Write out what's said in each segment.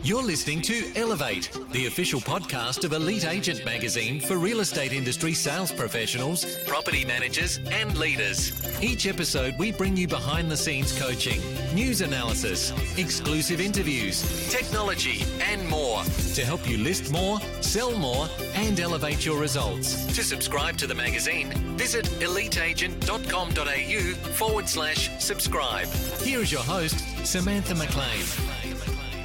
You're listening to Elevate, the official podcast of Elite Agent magazine for real estate industry sales professionals, property managers, and leaders. Each episode, we bring you behind the scenes coaching, news analysis, exclusive interviews, technology, and more to help you list more, sell more, and elevate your results. To subscribe to the magazine, visit eliteagent.com.au/subscribe. Here is your host, Samantha McLean.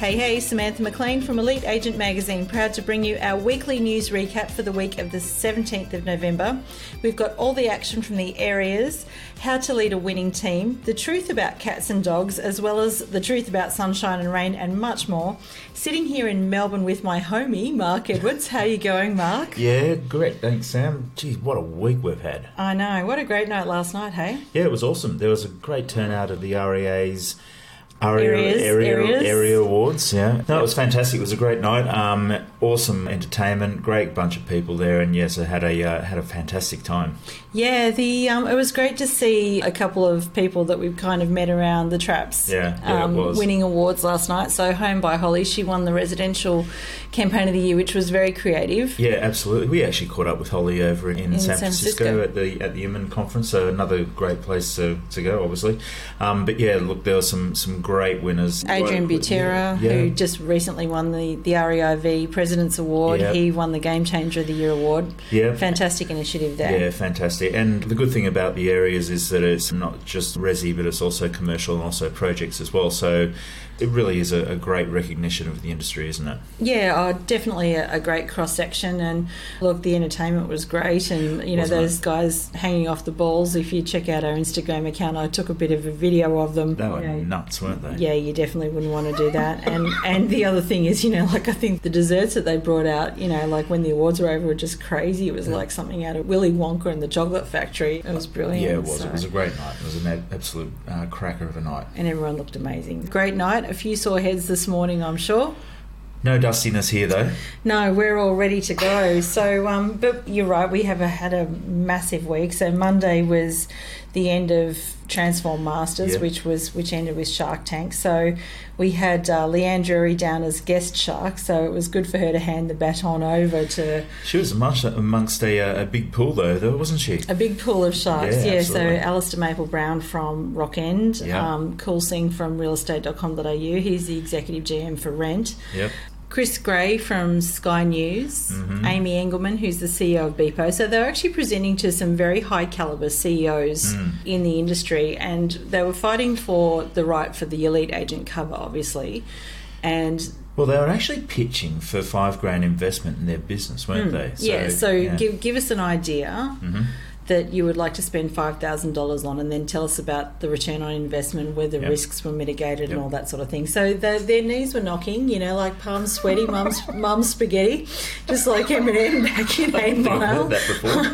Hey, Samantha McLean from Elite Agent magazine, proud to bring you our weekly news recap for the week of the 17th of November. We've got all the action from the areas, how to lead a winning team, the truth about cats and dogs, as well as the truth about sunshine and rain, and much more. Sitting here in Melbourne with my homie, Mark Edwards. How are you going, Mark? Yeah, great. Thanks, Sam. Geez, what a week we've had. I know. What a great night last night, hey? Yeah, it was awesome. There was a great turnout of the REA's Area awards. Yeah, no, it was fantastic. It was a great night. Awesome entertainment, great bunch of people there, and yes, I had a fantastic time. Yeah, it was great to see a couple of people that we've kind of met around the traps. Yeah, it was. Winning awards last night. So Home by Holly, she won the residential campaign of the year, which was very creative. Yeah, absolutely. We actually caught up with Holly over in San Francisco at the Inman conference. So another great place to go, obviously. But yeah, look, there were some great winners. Adrian Butera, who just recently won the REIV President's Award. Yeah. He won the Game Changer of the Year Award. Yeah. Fantastic initiative there. Yeah, fantastic. And the good thing about the areas is that it's not just resi, but it's also commercial and also projects as well. So it really is a great recognition of the industry, isn't it? Yeah, definitely a great cross-section. And look, the entertainment was great. And, you know, those guys hanging off the balls, if you check out our Instagram account, I took a bit of a video of them. They were nuts, weren't they? Yeah, you definitely wouldn't want to do that. And the other thing is, you know, like I think the desserts that they brought out, you know, like when the awards were over, were just crazy. It was like something out of Willy Wonka and the Chocolate Factory. It was brilliant. Yeah, it was. So. It was a great night. It was an absolute cracker of a night. And everyone looked amazing. Great night. A few sore heads this morning, I'm sure. No dustiness here, though. No, we're all ready to go. So, but you're right, we have had a massive week. So Monday was the end of Transform Masters, which ended with Shark Tank. So we had Leanne Drury down as guest shark, so it was good for her to hand the baton over to... She was amongst a big pool, though, wasn't she? A big pool of sharks, yeah. So Alistair Maple-Brown from Rock End, Cool Singh from realestate.com.au, he's the executive GM for Rent. Yep. Chris Gray from Sky News, Amy Engelman, who's the CEO of Beepo. So they're actually presenting to some very high caliber CEOs in the industry, and they were fighting for the right for the Elite Agent cover, obviously. And well, they were actually pitching for $5,000 investment in their business, weren't they? So, give us an idea that you would like to spend $5,000 on, and then tell us about the return on investment, where the risks were mitigated and all that sort of thing. So their knees were knocking, you know, like palms sweaty, mum's spaghetti, just like Eminem back in 8 Mile. I've heard that before.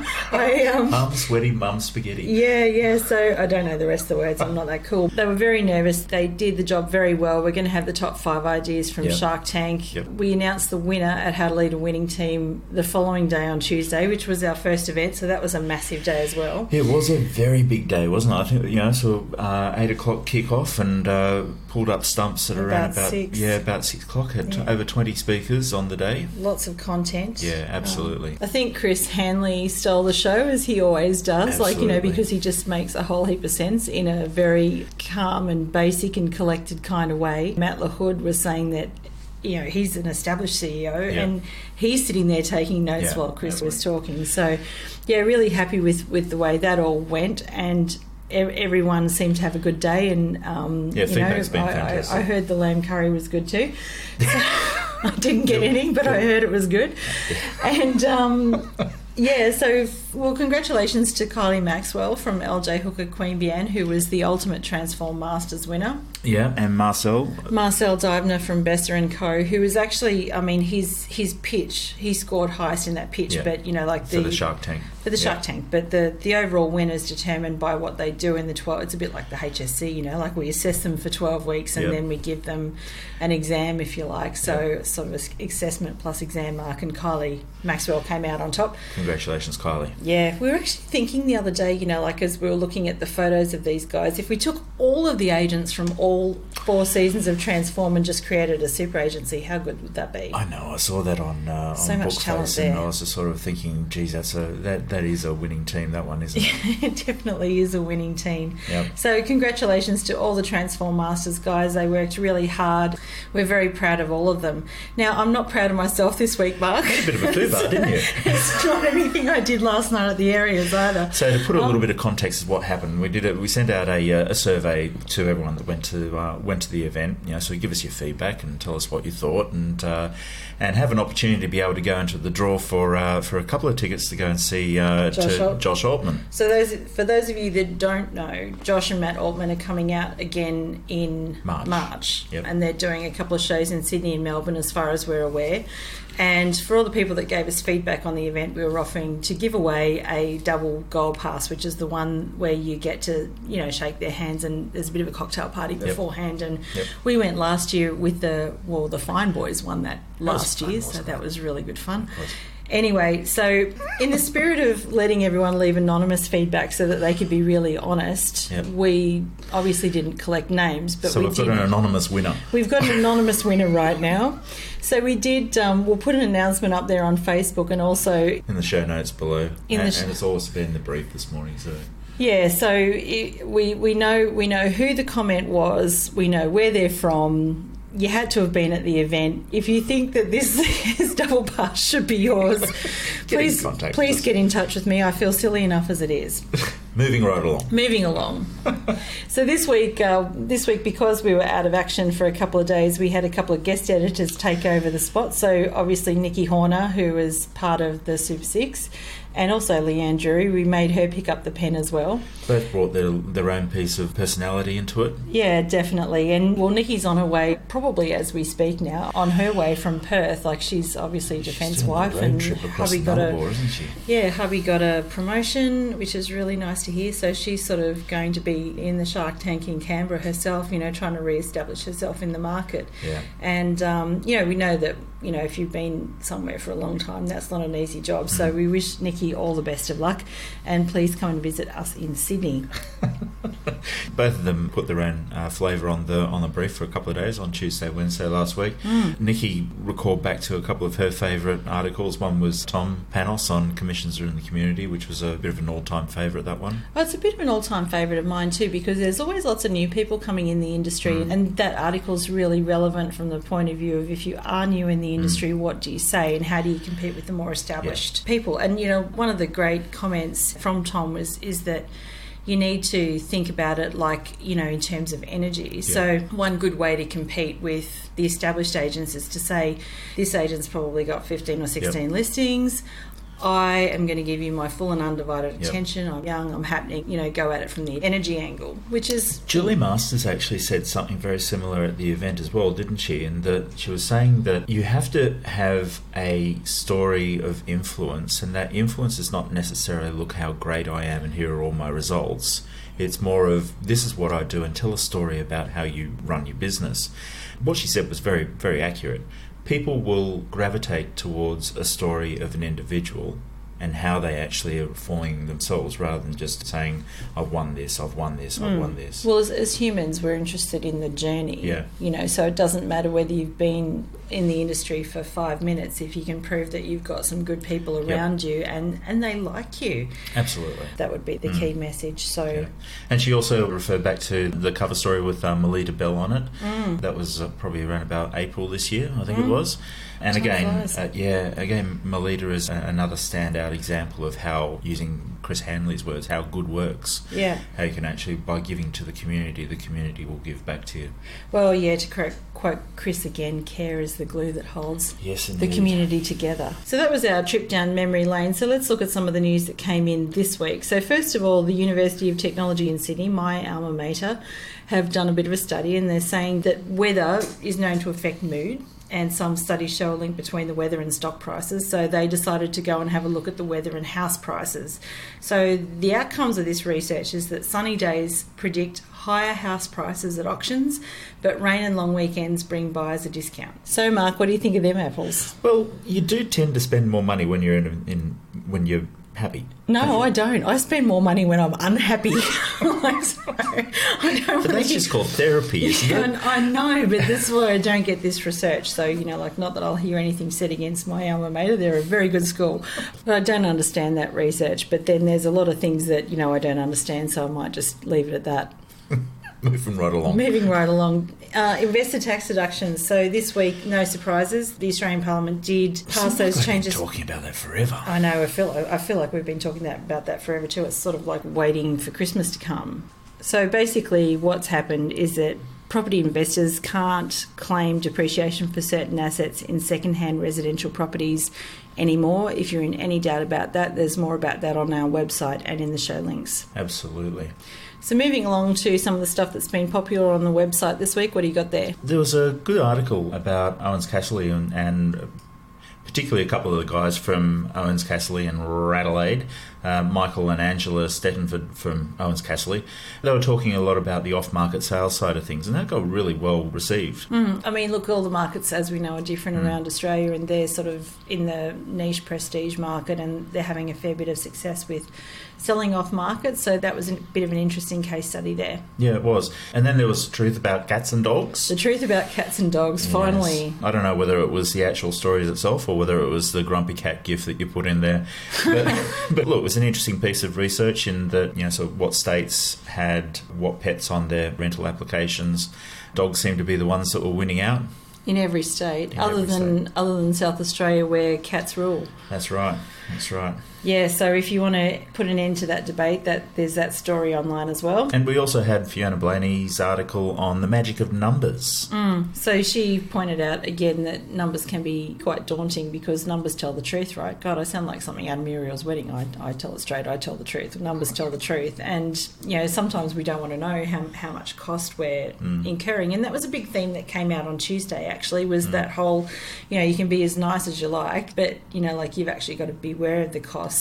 Palms sweaty, mum's spaghetti. Yeah, so I don't know the rest of the words, I'm not that cool. They were very nervous. They did the job very well. We're going to have the top 5 ideas from Shark Tank. We announced the winner at How to Lead a Winning Team the following day on Tuesday, which was our first event, so that was a massive day as well. It was a very big day, wasn't it? I think, you know, so 8 o'clock kick-off and pulled up stumps at around about 6. Yeah, about 6 o'clock. Had over 20 speakers on the day. Lots of content. Yeah, absolutely. I think Chris Hanley stole the show, as he always does. Absolutely. Like, you know, because he just makes a whole heap of sense in a very calm and basic and collected kind of way. Matt LaHood was saying that, you know, he's an established CEO and he's sitting there taking notes while Chris was talking. So, yeah, really happy with the way that all went, and everyone seemed to have a good day. And, feedback's been fantastic. I heard the lamb curry was good too. So I didn't get any, but I heard it was good. And... congratulations to Kylie Maxwell from LJ Hooker Queanbeyan, who was the Ultimate Transform Masters winner. Yeah, and Marcel Divner from Besser & Co., who was actually, I mean, his pitch, he scored highest in that pitch, but, you know, like for the Shark Tank. For the Shark Tank, but the overall winner is determined by what they do in the 12, it's a bit like the HSC, you know, like we assess them for 12 weeks and then we give them an exam, if you like, so sort of assessment plus exam mark, and Kylie Maxwell came out on top. Congratulations, Kylie. Yeah, we were actually thinking the other day, like as we were looking at the photos of these guys, if we took all of the agents from all 4 seasons of Transform and just created a super agency, how good would that be? I know, I saw that on so much talent Bookface, there. and I was just sort of thinking, geez, that is a winning team, that one, isn't it? It definitely is a winning team. Yep. So congratulations to all the Transform Masters guys. They worked really hard. We're very proud of all of them. Now, I'm not proud of myself this week, Mark. You had a bit of a foo-bar, didn't you? It's not anything I did last night at the areas either. So to put a little bit of context of what happened, we sent out a survey to everyone that went to the event. So give us your feedback and tell us what you thought, and have an opportunity to be able to go into the draw for a couple of tickets to go and see Josh Altman. So for those of you that don't know, Josh and Matt Altman are coming out again in March. Yep. And they're doing a couple of shows in Sydney and Melbourne, as far as we're aware. And for all the people that gave us feedback on the event, we were offering to give away a double gold pass, which is the one where you get to, shake their hands, and there's a bit of a cocktail party beforehand. And we went last year with the Fine Boys won that last year, so that was really good fun. Anyway, so in the spirit of letting everyone leave anonymous feedback so that they could be really honest, we obviously didn't collect names, but we've got an anonymous winner. We've got an anonymous winner right now. So we did. We'll put an announcement up there on Facebook and also in the show notes below. And it's also been in the brief this morning. So. Yeah, so we know who the comment was. We know where they're from. You had to have been at the event. If you think that this double pass should be yours, please get in touch with me. I feel silly enough as it is. Moving along. So this week, because we were out of action for a couple of days, we had a couple of guest editors take over the spot. So obviously Nikki Horner, who was part of the Super Six, and also Leanne Drury, we made her pick up the pen as well. Both brought their own piece of personality into it. Yeah, definitely. And Nikki's on her way, probably as we speak now, on her way from Perth. Like, she's obviously a defence wife, and hubby got a promotion, which is really nice to hear. So she's sort of going to be in the Shark Tank in Canberra herself, trying to re-establish herself in the market. Yeah. And we know that if you've been somewhere for a long time, that's not an easy job. So we wish Nikki all the best of luck, and please come and visit us in Sydney. Both of them put their own flavour on the brief for a couple of days, on Tuesday, Wednesday last week. Nikki recalled back to a couple of her favourite articles. One was Tom Panos on commissions in the community, which was a bit of an all-time favourite, that one. Well, it's a bit of an all-time favourite of mine too, because there's always lots of new people coming in the industry, and that article's really relevant from the point of view of, if you are new in the industry, what do you say and how do you compete with the more established people? And one of the great comments from Tom is that you need to think about it like, in terms of energy. Yeah. So one good way to compete with the established agents is to say, this agent's probably got 15 or 16 listings. I am going to give you my full and undivided attention. I'm young, I'm happening, go at it from the energy angle, which is... Julie Masters actually said something very similar at the event as well, didn't she? And that she was saying that you have to have a story of influence, and that influence is not necessarily, look how great I am and here are all my results. It's more of, this is what I do, and tell a story about how you run your business. What she said was very, very accurate. People will gravitate towards a story of an individual and how they actually are performing themselves, rather than just saying, I've won this, I've won this, I've won this. Well, as humans, we're interested in the journey. Yeah. So it doesn't matter whether you've been in the industry for 5 minutes, if you can prove that you've got some good people around you and they like you. Absolutely. That would be the key message. So. Yeah. And she also referred back to the cover story with Melita Bell on it. That was probably around about April this year, I think it was. And again, Melita is another standout example of how, using Chris Hanley's words, how good works. Yeah. How you can actually, by giving to the community will give back to you. Well, yeah, to quote Chris again, care is the glue that holds the community together. So that was our trip down memory lane. So let's look at some of the news that came in this week. So first of all, the University of Technology in Sydney, my alma mater, have done a bit of a study, and they're saying that weather is known to affect mood. And some studies show a link between the weather and stock prices. So they decided to go and have a look at the weather and house prices. So the outcomes of this research is that sunny days predict higher house prices at auctions, but rain and long weekends bring buyers a discount. So, Mark, what do you think of them apples? Well, you do tend to spend more money when you're when you're happy. No, I don't. I spend more money when I'm unhappy. But that's just called therapy, isn't it? I know, but this is why I don't get this research. So, not that I'll hear anything said against my alma mater. They're a very good school. But I don't understand that research. But then there's a lot of things that, I don't understand, so I might just leave it at that. Moving right along. Investor tax deductions. So this week, no surprises. The Australian Parliament did pass those changes. We've been talking about that forever. I know. I feel like we've been talking about that forever too. It's sort of like waiting for Christmas to come. So basically, what's happened is that property investors can't claim depreciation for certain assets in second-hand residential properties anymore. If you're in any doubt about that, there's more about that on our website and in the show links. Absolutely. So moving along to some of the stuff that's been popular on the website this week, what do you got there? There was a good article about Owens Casserly and particularly a couple of the guys from Owens Casserly and Radelaide, Michael and Angela Stettenford from Owens Casserly. They were talking a lot about the off-market sales side of things, and that got really well received. I mean, look, all the markets, as we know, are different around Australia, and they're sort of in the niche prestige market, and they're having a fair bit of success with selling off market, so that was a bit of an interesting case study there. Yeah, it was. And then there was the truth about cats and dogs. The truth about cats and dogs, finally. Yes. I don't know whether it was the actual stories itself or whether it was the grumpy cat gif that you put in there. But look, it was an interesting piece of research in that, so what states had what pets on their rental applications. Dogs seem to be the ones that were winning out. In every state, other than South Australia, where cats rule. That's right. Yeah, so if you want to put an end to that debate, there's that story online as well. And we also had Fiona Blaney's article on the magic of numbers. So she pointed out again that numbers can be quite daunting because numbers tell the truth, right? God, I sound like something out of Muriel's wedding. I tell it straight, I tell the truth. Numbers tell the truth. And, sometimes we don't want to know how much cost we're incurring. And that was a big theme that came out on Tuesday, actually, was that whole, you can be as nice as you like, but, you've actually got to be aware of the costs.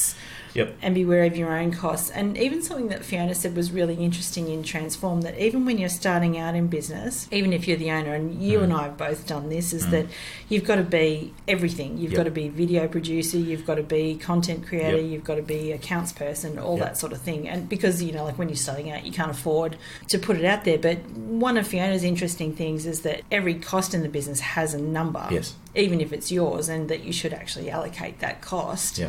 Yep. And be aware of your own costs. And even something that Fiona said was really interesting in Transform, that even when you're starting out in business, even if you're the owner, and you and I have both done this, is that you've got to be everything. You've got to be video producer, you've got to be content creator, you've got to be accounts person, all that sort of thing. And because, when you're starting out, you can't afford to put it out there. But one of Fiona's interesting things is that every cost in the business has a number, even if it's yours, and that you should actually allocate that cost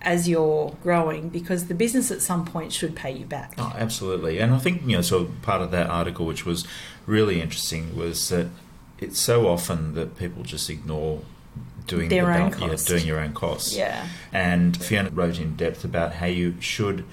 as you're growing, because the business at some point should pay you back. Oh, absolutely. And I think, so part of that article, which was really interesting, was that it's so often that people just ignore doing their own cost. Doing your own costs. Yeah. And Fiona wrote in depth about how you should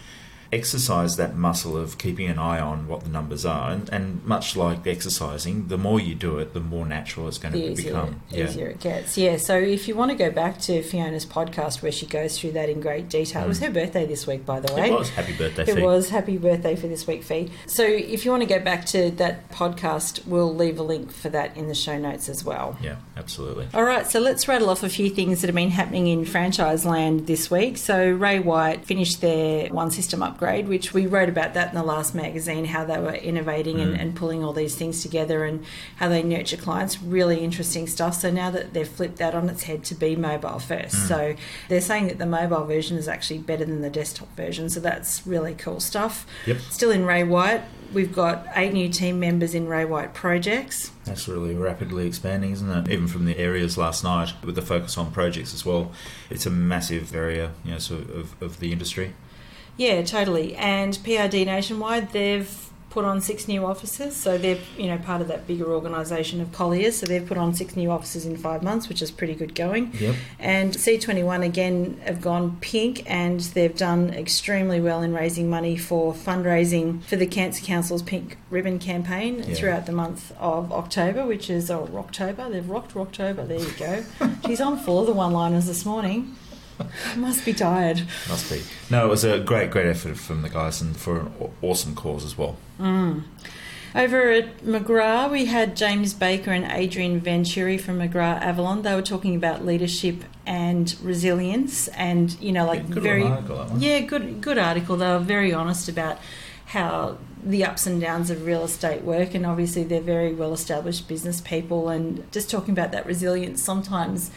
exercise that muscle of keeping an eye on what the numbers are, and much like exercising, the more you do it, the more natural it's going to become. The easier it gets. Yeah, so if you want to go back to Fiona's podcast where she goes through that in great detail, it was her birthday this week, by the way. It was. Happy birthday, Fee. It was. Happy birthday for this week, Fee. So if you want to go back to that podcast, we'll leave a link for that in the show notes as well. Yeah, absolutely. All right, so let's rattle off a few things that have been happening in franchise land this week. So Ray White finished their One System upgrade, which we wrote about that in the last magazine, how they were innovating and pulling all these things together and how they nurture clients. Really interesting stuff. So now that they've flipped that on its head to be mobile first. So they're saying that the mobile version is actually better than the desktop version. So that's really cool stuff. Yep. Still in Ray White, we've got 8 new team members in Ray White projects. That's really rapidly expanding, isn't it? Even from the areas last night, with the focus on projects as well. It's a massive area, of the industry. Yeah, totally. And PRD Nationwide, they've put on 6 new offices. So they're, part of that bigger organisation of Colliers. So they've put on 6 new offices in 5 months, which is pretty good going. Yep. And C21, again, have gone pink, and they've done extremely well in raising money for fundraising for the Cancer Council's Pink Ribbon campaign throughout the month of October, which is Rocktober. They've rocked Rocktober. There you go. Geez, I'm full of the one-liners this morning. Must be tired. Must be. No, it was a great effort from the guys, and for an awesome cause as well. Over at McGrath, we had James Baker and Adrian Venturi from McGrath Avalon. They were talking about leadership and resilience, and good article, that one. Yeah, good article. They were very honest about how the ups and downs of real estate work, and obviously they're very well established business people, and just talking about that resilience. Sometimes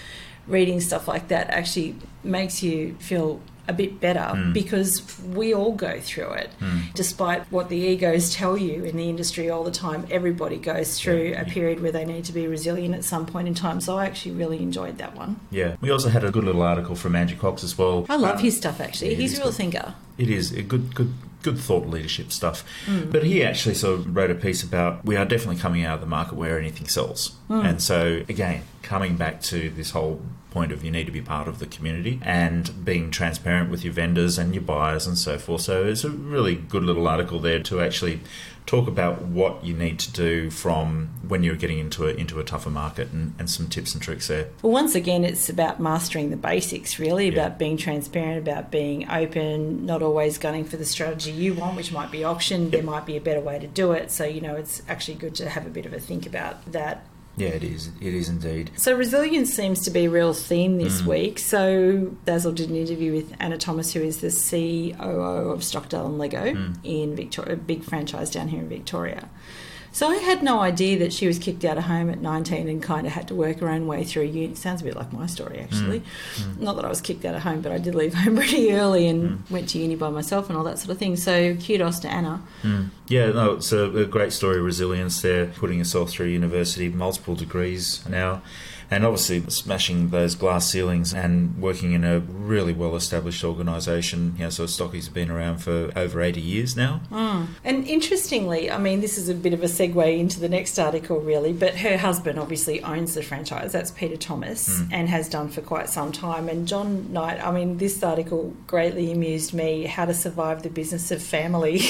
reading stuff like that actually makes you feel a bit better because we all go through it. Despite what the egos tell you in the industry all the time, everybody goes through a period where they need to be resilient at some point in time. So I actually really enjoyed that one. Yeah. We also had a good little article from Andrew Cox as well. I love his stuff, actually. He's a real thinker. It is a good thought leadership stuff. But he actually sort of wrote a piece about we are definitely coming out of the market where anything sells. And so, again, coming back to this whole point of you need to be part of the community and being transparent with your vendors and your buyers and so forth. So it's a really good little article there to actually talk about what you need to do from when you're getting into a tougher market and some tips and tricks there. Well, once again, it's about mastering the basics, really, about being transparent, about being open, not always gunning for the strategy you want, which might be auction. There might be a better way to do it. So, it's actually good to have a bit of a think about that. Yeah, it is. It is indeed. So resilience seems to be a real theme this week. So Dazzle did an interview with Anna Thomas, who is the COO of Stockdale and Lego in Victoria, a big franchise down here in Victoria. So I had no idea that she was kicked out of home at 19 and kind of had to work her own way through uni. Sounds a bit like my story, actually. Not that I was kicked out of home, but I did leave home pretty early and went to uni by myself and all that sort of thing. So kudos to Anna. Yeah, no, it's a great story of resilience there, putting yourself through university, multiple degrees now, and obviously smashing those glass ceilings and working in a really well-established organisation. So Stockies have been around for over 80 years now. And interestingly, I mean, this is a bit of a segue into the next article, really, but her husband obviously owns the franchise. That's Peter Thomas and has done for quite some time. And John Knight, I mean, this article greatly amused me, how to survive the business of family,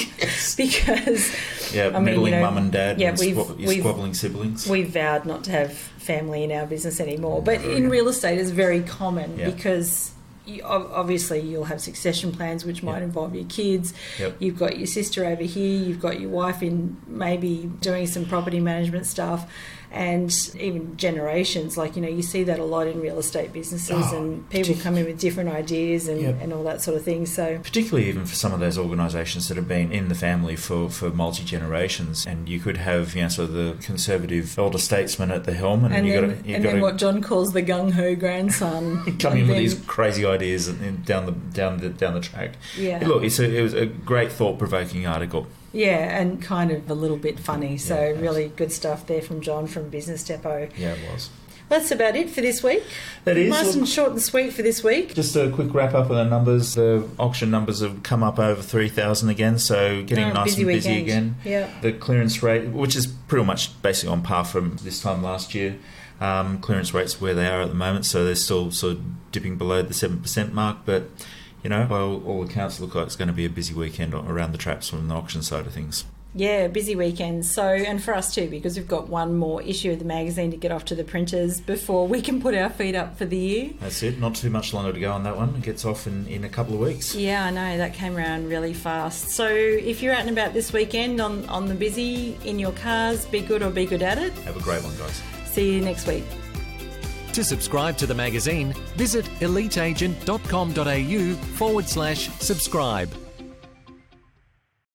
because... meddling mum and dad and squabbling siblings. We've vowed not to have family in our business anymore. But in real estate, it's very common because... obviously you'll have succession plans which might involve your kids. You've got your sister over here, you've got your wife in maybe doing some property management stuff, and even generations, you see that a lot in real estate businesses, and people come in with different ideas and all that sort of thing. So particularly even for some of those organisations that have been in the family for multi-generations, and you could have sort of the conservative elder statesman at the helm, and then what John calls the gung-ho grandson come in with these crazy ideas down the track. Look, it was a great thought-provoking article. Yeah, and kind of a little bit funny. So really good stuff there from John from Business Depot. Yeah, it was. That's about it for this week. That is. Nice and short and sweet for this week. Just a quick wrap up of the numbers. The auction numbers have come up over 3,000 again, so getting nice and busy again. Yeah. The clearance rate, which is pretty much basically on par from this time last year. Clearance rates where they are at the moment, so they're still sort of dipping below the 7% mark, but... by all accounts, look like it's going to be a busy weekend around the traps from the auction side of things. Yeah, busy weekend. So, and for us too, because we've got one more issue of the magazine to get off to the printers before we can put our feet up for the year. That's it. Not too much longer to go on that one. It gets off in a couple of weeks. Yeah, I know. That came around really fast. So if you're out and about this weekend on the busy, in your cars, be good or be good at it. Have a great one, guys. See you next week. To subscribe to the magazine, visit eliteagent.com.au/subscribe.